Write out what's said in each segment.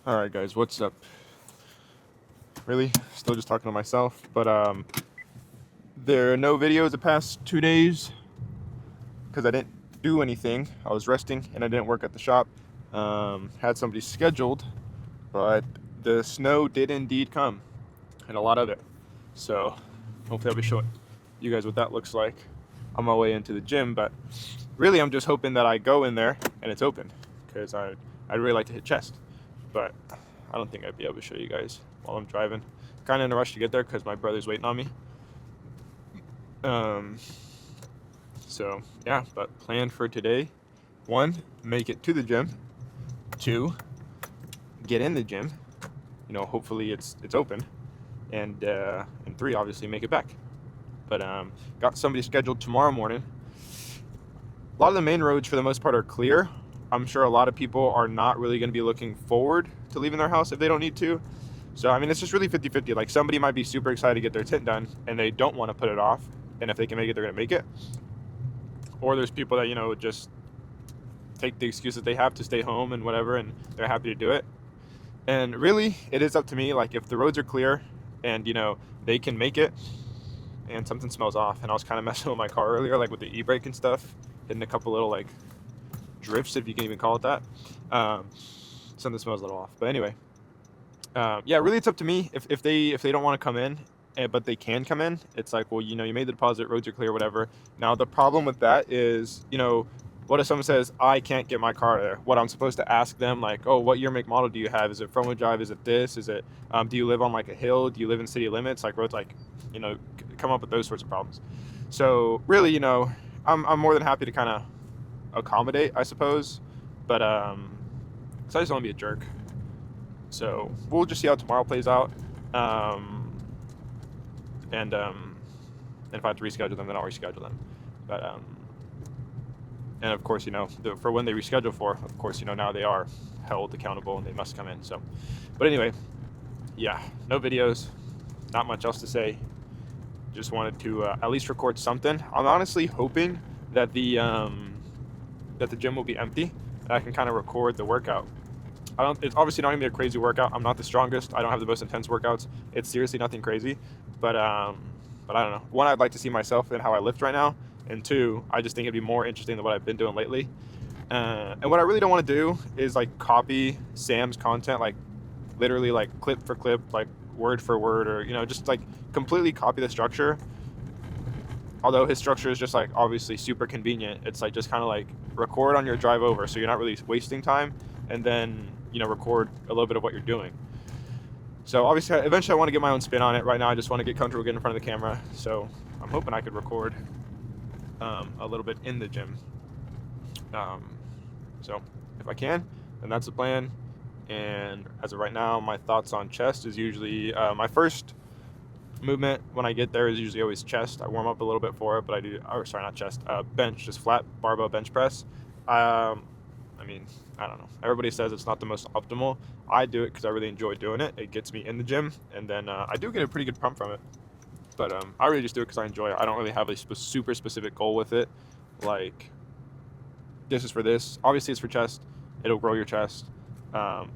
Alright guys, what's up? Really? Still just talking to myself, but there are no videos the past 2 days because I didn't do anything. I was resting and I didn't work at the shop. Had somebody scheduled, but the snow did indeed come, and a lot of it. So hopefully I'll be showing you guys what that looks like on my way into the gym, but really I'm just hoping that I go in there and it's open because I'd really like to hit chest, but I don't think I'd be able to show you guys while I'm driving. Kind of in a rush to get there because my brother's waiting on me. Um, so yeah, but plan for today: one, make it to the gym; two, get in the gym. Hopefully it's open, and three, obviously make it back. But got somebody scheduled tomorrow morning. A lot of the main roads for the most part are clear. I'm sure a lot of people are not really going to be looking forward to leaving their house if they don't need to. So, I mean, it's just really 50-50. Like, somebody might be super excited to get their tint done, and they don't want to put it off. And if they can make it, they're going to make it. Or there's people that, just take the excuse that they have to stay home and whatever, and they're happy to do it. And really, it is up to me. Like, if the roads are clear and, they can make it, and something smells off. And I was kind of messing with my car earlier, like with the e-brake and stuff, hitting a couple little, like, drifts, if you can even call it that. Something smells a little off. But anyway. Yeah, really, it's up to me. If they don't want to come in, but they can come in, it's like, well, you made the deposit, roads are clear, whatever. Now the problem with that is, what if someone says I can't get my car there? What I'm supposed to ask them, like, oh, what year, make, model do you have? Is it front wheel drive? Is it this? Is it? Do you live on like a hill? Do you live in city limits? Like roads, like, come up with those sorts of problems. So really, I'm more than happy to kind of accommodate, I suppose, but because I just don't want to be a jerk. So we'll just see how tomorrow plays out. And if I have to reschedule them, then I'll reschedule them. But and of course, for when they reschedule for, of course, now they are held accountable and they must come in. So, but anyway, yeah, no videos, not much else to say. Just wanted to at least record something. I'm honestly hoping that the gym will be empty and I can kind of record the workout. It's obviously not gonna be a crazy workout. I'm not the strongest. I don't have the most intense workouts. It's seriously nothing crazy. But I don't know. One, I'd like to see myself and how I lift right now. And two, I just think it'd be more interesting than what I've been doing lately. And what I really don't want to do is like copy Sam's content, like literally like clip for clip, like word for word, or just like completely copy the structure. Although his structure is just like obviously super convenient. It's like just kind of like record on your drive over, so you're not really wasting time, and then record a little bit of what you're doing. So obviously, eventually I want to get my own spin on it. Right now I just want to get comfortable getting in front of the camera. So I'm hoping I could record a little bit in the gym. So if I can, then that's the plan. And as of right now, my thoughts on chest is usually my first movement when I get there is usually always chest. I warm up a little bit for it, but I do, or sorry, not chest, bench, just flat barbell bench press. I mean, I don't know. Everybody says it's not the most optimal. I do it because I really enjoy doing it. It gets me in the gym, and then I do get a pretty good pump from it. But I really just do it because I enjoy it. I don't really have a super specific goal with it. Like, this is for this. Obviously, it's for chest. It'll grow your chest.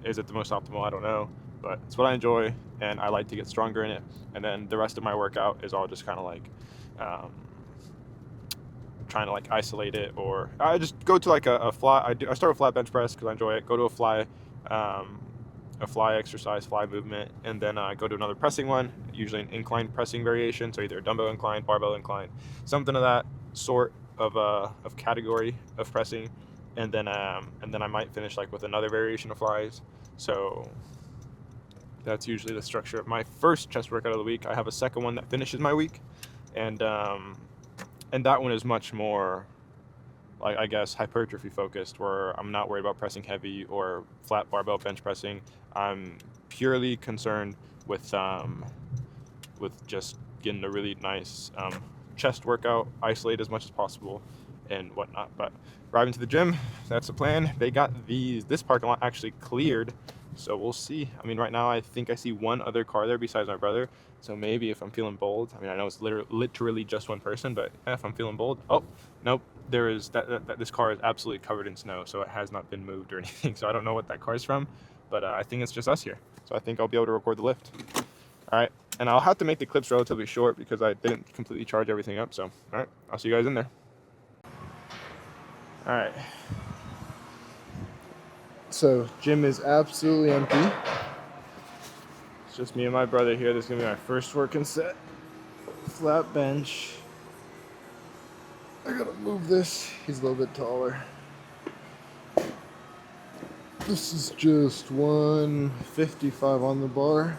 Is it the most optimal? I don't know. But it's what I enjoy, and I like to get stronger in it. And then the rest of my workout is all just kind of like trying to like isolate it, or I just go to like a fly. I start with flat bench press because I enjoy it. Go to a fly exercise, fly movement, and then go to another pressing one, usually an incline pressing variation. So either a dumbbell incline, barbell incline, something of that sort of category of pressing, and then I might finish like with another variation of flies. So that's usually the structure of my first chest workout of the week. I have a second one that finishes my week, and that one is much more, like, I guess, hypertrophy focused, where I'm not worried about pressing heavy or flat barbell bench pressing. I'm purely concerned with just getting a really nice chest workout, isolate as much as possible, and whatnot. But driving to the gym, that's the plan. They got this parking lot actually cleared, so we'll see. I mean, right now I think I see one other car there besides my brother. So maybe if I'm feeling bold, I mean, I know it's literally just one person, but if I'm feeling bold, oh, nope, this car is absolutely covered in snow, so it has not been moved or anything. So I don't know what that car is from, but I think it's just us here. So I think I'll be able to record the lift. All right, and I'll have to make the clips relatively short because I didn't completely charge everything up. So, all right, I'll see you guys in there. All right. So, gym is absolutely empty. It's just me and my brother here. This is gonna be my first working set. Flat bench. I gotta move this. He's a little bit taller. This is just 155 on the bar.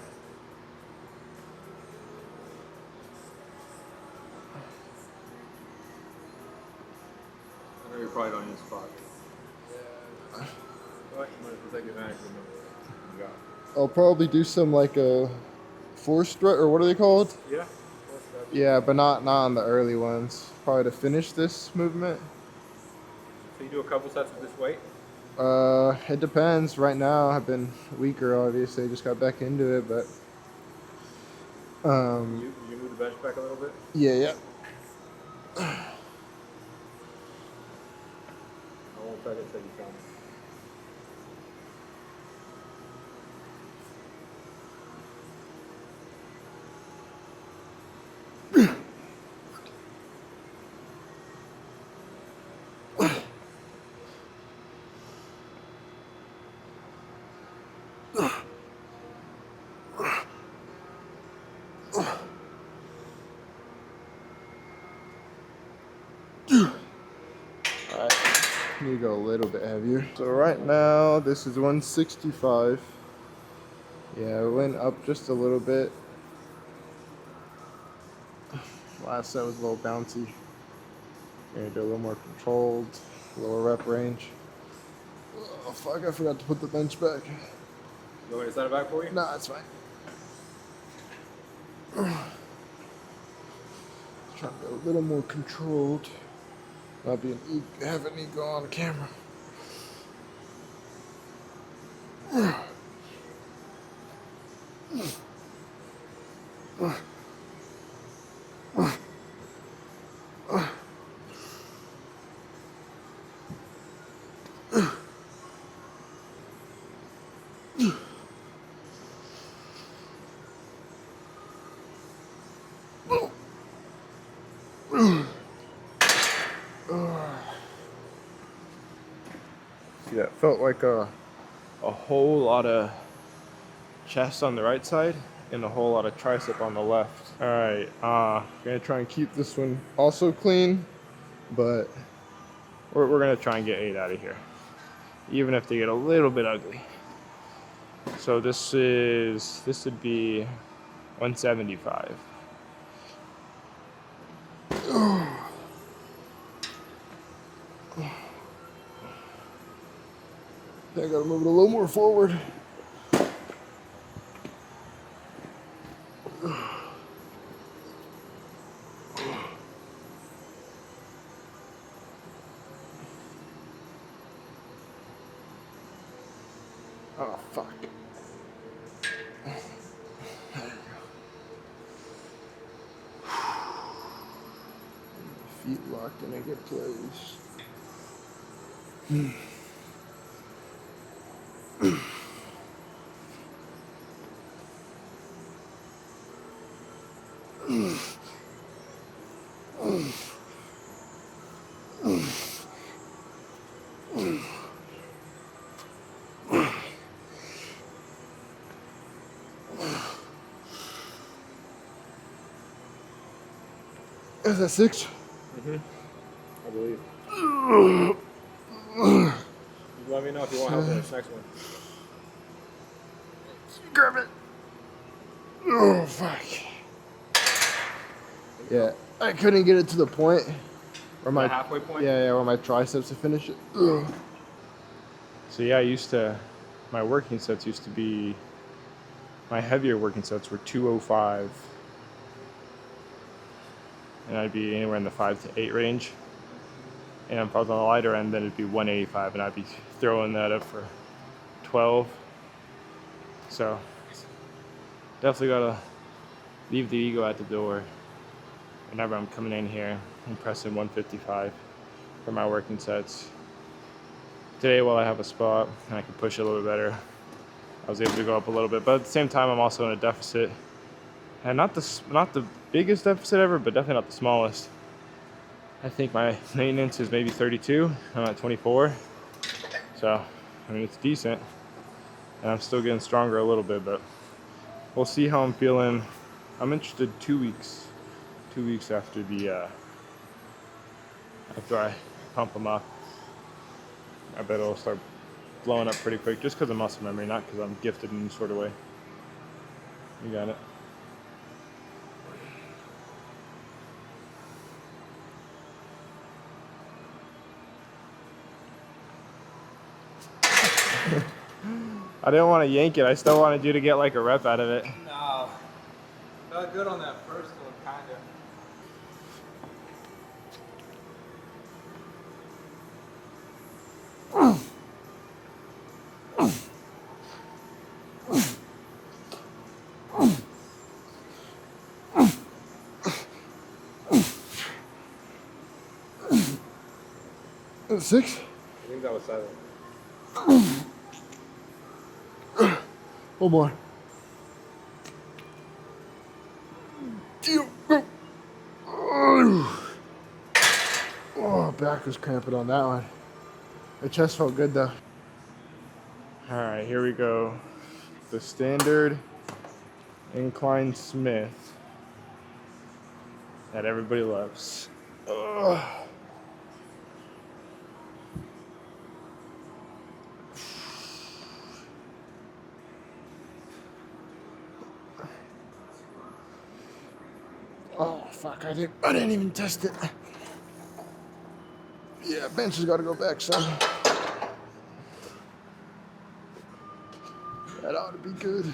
I know you probably don't use spot. Yeah. But you might as well take advantage of what you got. I'll probably do some like a force strut, or what are they called? Yeah. Yeah, but not on the early ones. Probably to finish this movement. So you do a couple sets with this weight? It depends. Right now I've been weaker, obviously. Just got back into it, but You move the bench back a little bit? yeah. I won't try to say you found Alright, need to go a little bit heavier. So right now this is 165. Yeah, it went up just a little bit. Last set was a little bouncy. Gonna do a little more controlled, lower rep range. Oh fuck, I forgot to put the bench back. You want me to set it back for you? Nah, it's fine. Trying to be a little more controlled. Not being have an ego on camera. See, that felt like a whole lot of chest on the right side and a whole lot of tricep on the left. All right, gonna try and keep this one also clean, but we're gonna try and get 8 out of here, even if they get a little bit ugly. So this would be 175. I gotta move it a little more forward. Oh, fuck. There you go. Feet locked in a good place. Is that 6? I believe. You let me know if you want help with this next one. Grab it. Oh, fuck. Yeah, I couldn't get it to the point where my halfway point? Yeah, where my triceps to finish it. So yeah, my working sets used to be, my heavier working sets were 205. And I'd be anywhere in the 5 to 8 range. And if I was on the lighter end, then it'd be 185, and I'd be throwing that up for 12. So definitely gotta leave the ego at the door whenever I'm coming in here and pressing 155 for my working sets. Today, while I have a spot and I can push it a little better, I was able to go up a little bit. But at the same time, I'm also in a deficit. And not the biggest deficit ever, but definitely not the smallest. I think my maintenance is maybe 32. I'm at 24. So, I mean, it's decent. And I'm still getting stronger a little bit, but we'll see how I'm feeling. I'm interested 2 weeks. 2 weeks after after I pump them up. I bet it'll start blowing up pretty quick just because of muscle memory, not because I'm gifted in any sort of way. You got it. I didn't want to yank it. I still wanted you to get like a rep out of it. No. Felt good on that first one, kind of. Six? I think that was 7. One more. Oh, back was cramping on that one. The chest felt good though. All right, here we go. The standard incline Smith that everybody loves. Ugh. Oh fuck! I didn't even test it. Yeah, bench has got to go back some. That ought to be good.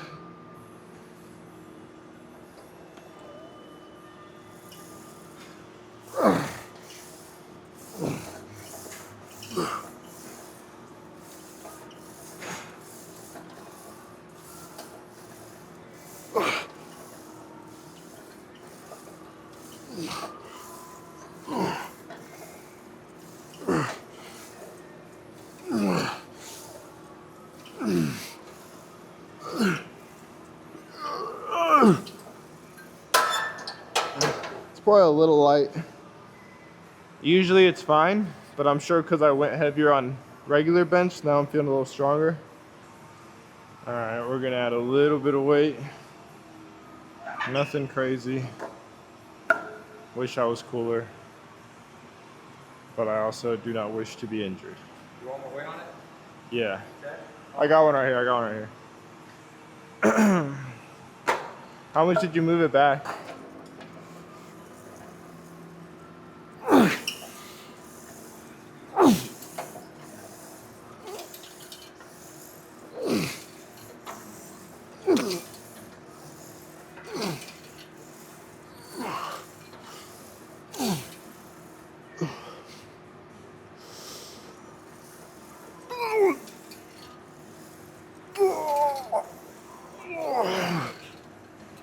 It's probably a little light. Usually it's fine, but I'm sure because I went heavier on regular bench, now I'm feeling a little stronger. All right, we're gonna add a little bit of weight. Nothing crazy. Wish I was cooler, but I also do not wish to be injured. You want more weight on it? Yeah, Okay. I got one right here. I got one right here. How much did you move it back?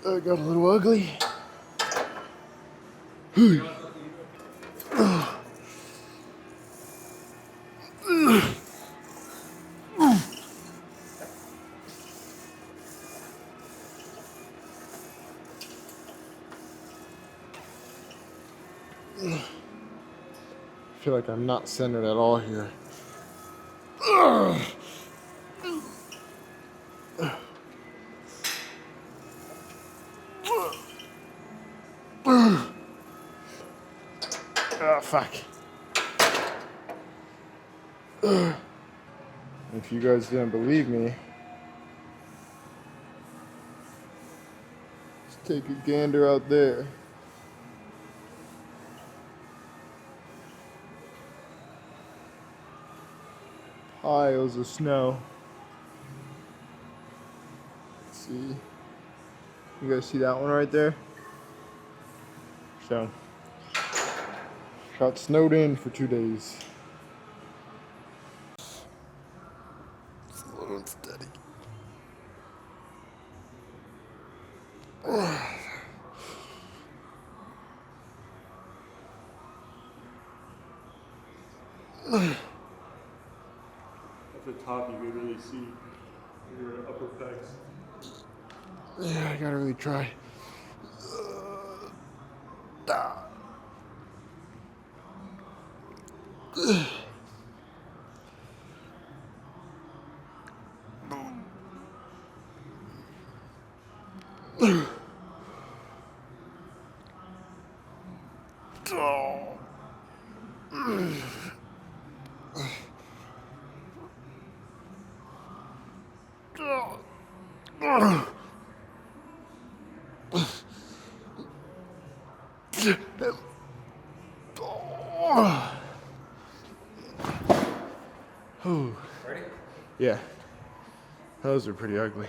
It got a little ugly. I feel like I'm not centered at all here. Oh, fuck. If you guys didn't believe me, let's take a gander out there. Piles of snow. Let's see. You guys see that one right there? So, got snowed in for 2 days. It's a little unsteady. At the top, you can really see your upper pegs. Yeah, I gotta really try. Ready? Yeah, those are pretty ugly.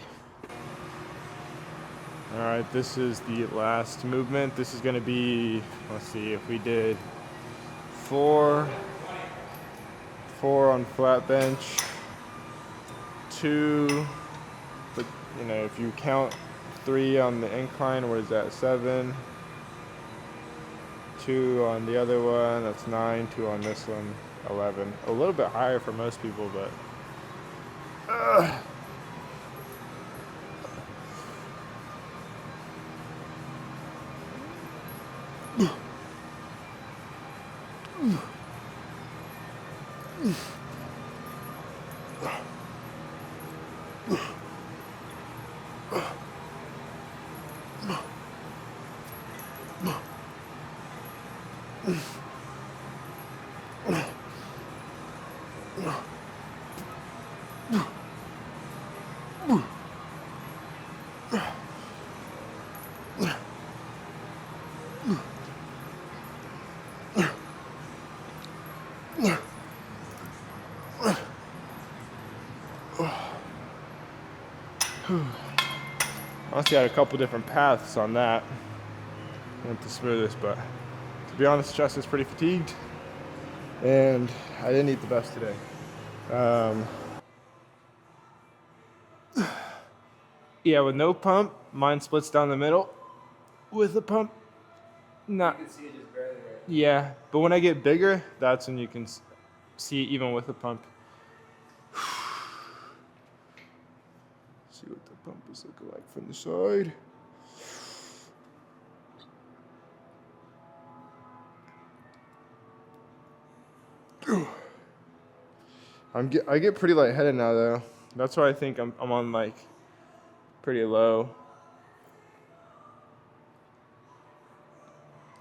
All right, this is the last movement. This is gonna be, let's see, if we did four on flat bench, two, but you know, if you count 3 on the incline, what is that, 7? 2 on the other one, that's 9, 2 on this one, 11. A little bit higher for most people, but honestly, I had a couple different paths on that. Went the smoothest, but to be honest, chest is pretty fatigued, and I didn't eat the best today. Yeah, with no pump, mine splits down the middle. With the pump, not. You can see it just barely right. Yeah, but when I get bigger, that's when you can see even with the pump. See what the pump is looking like from the side. I get pretty lightheaded now though. That's why I think I'm on like pretty low.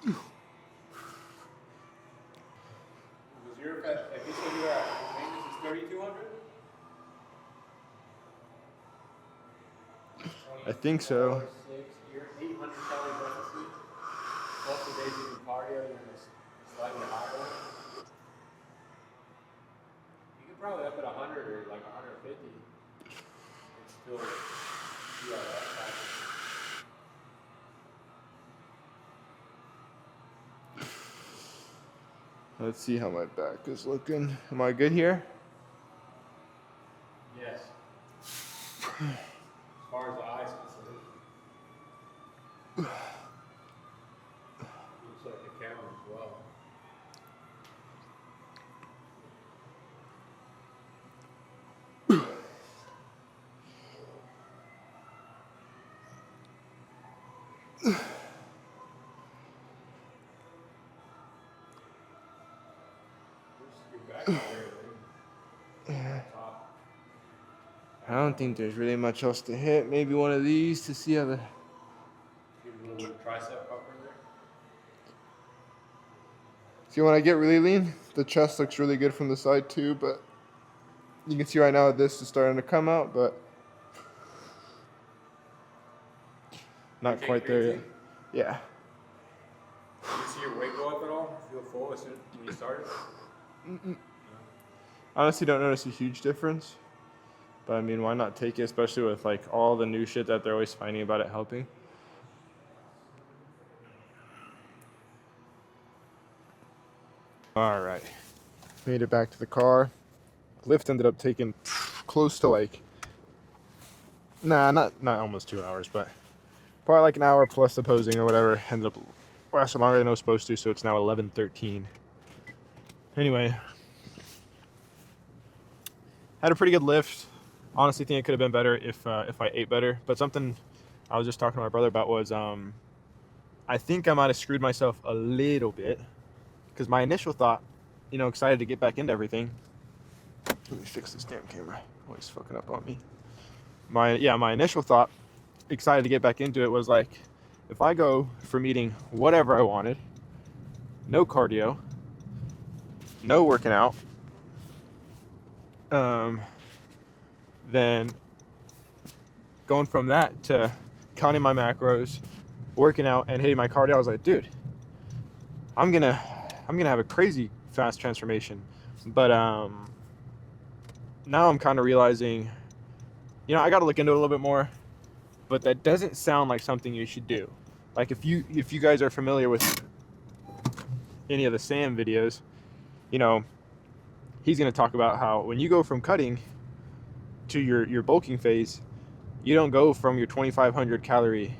Was your if you said you were at maintenance is 3,200? I think so. 6, you're 800 calorie deficit. Plus the days you do cardio, you're in a slightly higher one. You could probably up at 100 or like 150. It's still be all right. Let's see how my back is looking. Am I good here? Yes. As far as the eye's concerned. Looks like the camera as well. Your back is there, top. I don't think there's really much else to hit. Maybe one of these to see how the. Give a little bit of tricep upper there. See, when I get really lean, the chest looks really good from the side too, but you can see right now this is starting to come out, but not Take quite there yet. creatine? Yeah. Do you see your weight go up at all? Feel full as soon when you started? Honestly, don't notice a huge difference, but I mean, why not take it, especially with like all the new shit that they're always finding about it helping. All right, made it back to the car. Lift ended up taking close to like, not almost 2 hours, but probably like an hour plus the posing or whatever. Ended up lasting longer than I was supposed to, so it's now 11:13. Anyway, had a pretty good lift. Honestly, think it could have been better if I ate better. But something I was just talking to my brother about was I think I might have screwed myself a little bit because my initial thought, excited to get back into everything. Let me fix this damn camera. Always fucking up on me. My initial thought, excited to get back into it, was like, if I go from eating whatever I wanted, no cardio, no working out, then going from that to counting my macros, working out, and hitting my cardio, I was like, dude, I'm gonna have a crazy fast transformation. But now I'm kind of realizing, I got to look into it a little bit more. But that doesn't sound like something you should do. Like if you guys are familiar with any of the Sam videos, he's gonna talk about how when you go from cutting to your bulking phase, you don't go from your 2,500 calorie,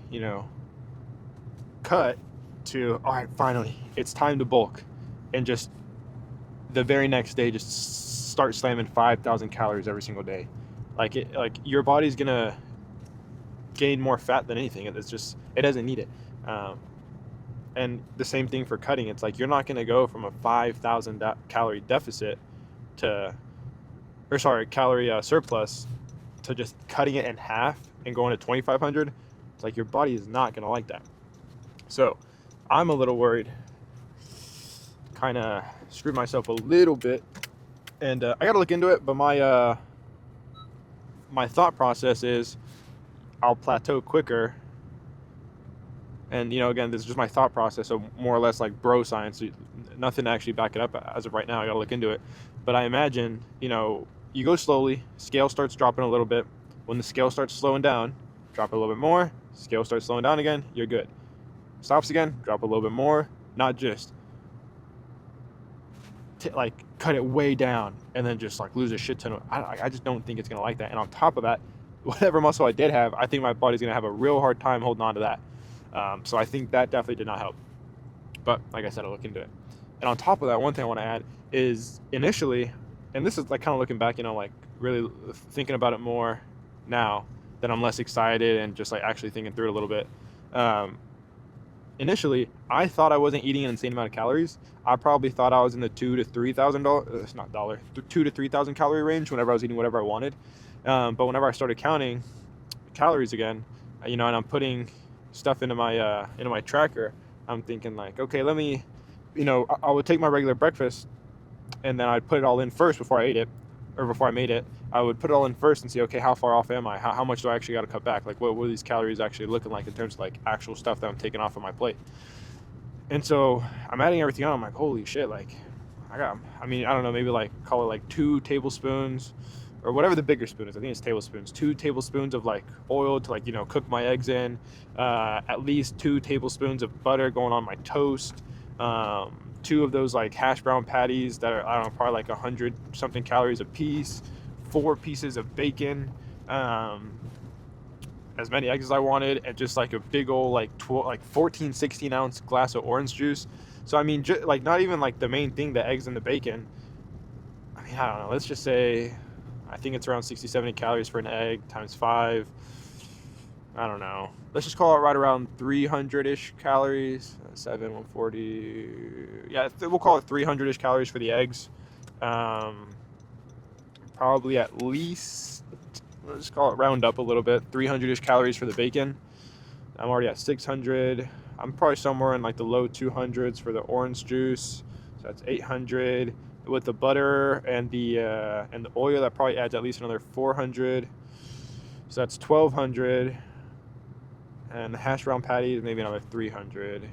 cut to, all right, finally, it's time to bulk, and just the very next day, just start slamming 5,000 calories every single day. Like your body's gonna gain more fat than anything. It's just, it doesn't need it. And the same thing for cutting. It's like you're not gonna go from a 5,000 calorie deficit calorie surplus to just cutting it in half and going to 2,500. It's like your body is not gonna like that. So I'm a little worried. Kind of screwed myself a little bit, and I got to look into it. But my thought process is I'll plateau quicker. And again, this is just my thought process, so more or less like bro science. Nothing to actually back it up as of right now. I got to look into it. But I imagine, you go slowly. Scale starts dropping a little bit. When the scale starts slowing down, drop it a little bit more. Scale starts slowing down again. You're good. Stops again. Drop a little bit more. Not just cut it way down and then just like lose a shit ton of. I just don't think it's gonna like that. And on top of that, whatever muscle I did have, I think my body's gonna have a real hard time holding on to that. So I think that definitely did not help. But like I said, I'll look into it. And on top of that, one thing I want to add is initially, and this is like kind of looking back, like really thinking about it more now that I'm less excited and just like actually thinking through it a little bit. Initially, I thought I wasn't eating an insane amount of calories. I probably thought I was in the $2,000 to $3,000, it's not dollar, 2,000 to 3,000 calorie range whenever I was eating whatever I wanted. But whenever I started counting calories again, and I'm putting stuff into my tracker, I'm thinking like, okay, let me, I would take my regular breakfast and then I'd put it all in first before I ate it, or before I made it. I would put it all in first and see, okay, how far off am I? How much do I actually got to cut back? Like, what are these calories actually looking like in terms of like actual stuff that I'm taking off of my plate? And so I'm adding everything on. I'm like, holy shit, like I don't know, maybe like call it like 2 tablespoons or whatever the bigger spoon is. I think it's tablespoons. 2 tablespoons of like oil to like, cook my eggs in. At least 2 tablespoons of butter going on my toast. 2 of those like hash brown patties that are, I don't know, probably like 100 something calories a piece. 4 pieces of bacon, as many eggs as I wanted, and just like a big old like 14, 16 ounce glass of orange juice. So I mean, like not even like the main thing, the eggs and the bacon. I mean, I don't know. Let's just say, I think it's around 60, 70 calories for an egg times 5. I don't know. Let's just call it right around 300-ish calories. 7, 140. Yeah, we'll call it 300-ish calories for the eggs. Probably at least, let's call it round up a little bit, 300-ish calories for the bacon. I'm already at 600. I'm probably somewhere in like the low 200s for the orange juice. So that's 800. With the butter and the oil, that probably adds at least another 400. So that's 1,200. And the hash brown patties, maybe another 300.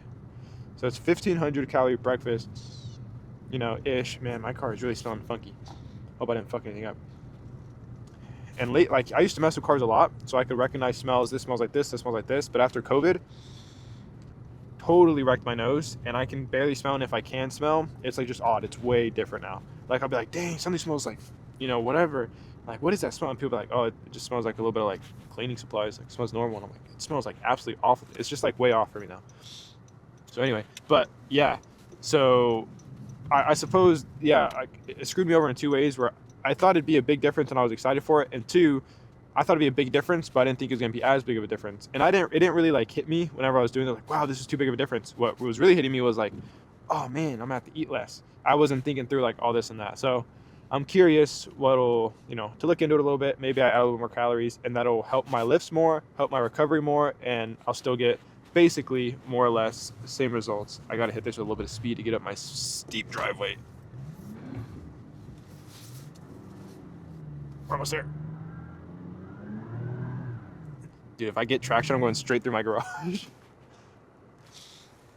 So it's 1,500 calorie breakfast, ish. Man, my car is really smelling funky. Hope I didn't fuck anything up. And like I used to mess with cars a lot, so I could recognize smells. This smells like this smells like this. But after COVID, totally wrecked my nose, and I can barely smell. And if I can smell, it's like just odd. It's way different now. Like I'll be like, dang, something smells like, whatever. Like, what is that smell? And people are like, oh, it just smells like a little bit of like cleaning supplies. Like, it smells normal. And I'm like, it smells like absolutely awful. It's just like way off for me now. So anyway, but yeah, so I suppose, yeah, it screwed me over in 2 ways, where I thought it'd be a big difference and I was excited for it. And two, I thought it'd be a big difference, but I didn't think it was gonna be as big of a difference. And it didn't really like hit me whenever I was doing it. Like, wow, this is too big of a difference. What was really hitting me was like, oh man, I'm gonna have to eat less. I wasn't thinking through like all this and that. So I'm curious what'll, to look into it a little bit. Maybe I add a little more calories and that'll help my lifts more, help my recovery more, and I'll still get basically more or less the same results. I gotta hit this with a little bit of speed to get up my steep driveway. We're almost there. Dude, if I get traction, I'm going straight through my garage.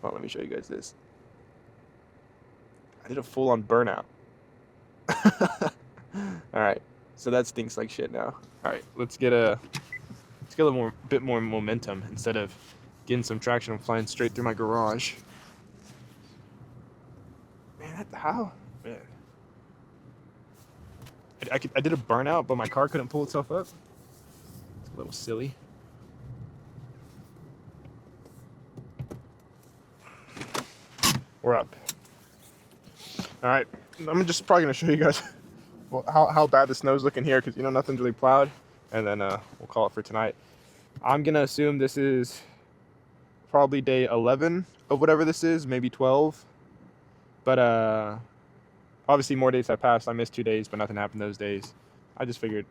Well, let me show you guys this. I did a full-on burnout. All right, so that stinks like shit now. All right, let's get a little bit more momentum instead of getting some traction. I'm flying straight through my garage. Man, how? Man. I did a burnout, but my car couldn't pull itself up. It's a little silly. We're up. All right, I'm just probably gonna show you guys how bad the snow's looking here, because nothing's really plowed, and then we'll call it for tonight. I'm gonna assume this is probably day 11 of whatever this is, maybe 12. But obviously more days have passed. I missed 2 days, but nothing happened those days. I just figured,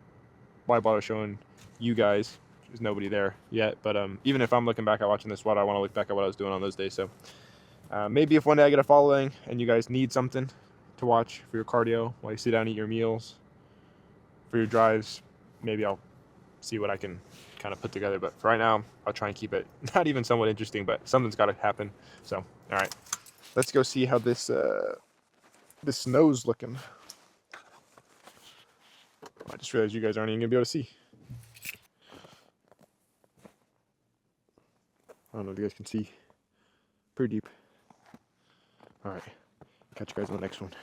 why bother showing you guys? There's nobody there yet. But even if I'm looking back at watching this, I want to look back at what I was doing on those days. So maybe if one day I get a following and you guys need something to watch for your cardio while you sit down and eat your meals, for your drives, maybe I'll see what I can kind of put together. But for right now, I'll try and keep it not even somewhat interesting, but something's got to happen. So, all right, let's go see how this snow's looking. I just realized you guys aren't even gonna be able to see. I don't know if you guys can see. Pretty deep. All right, catch you guys on the next one.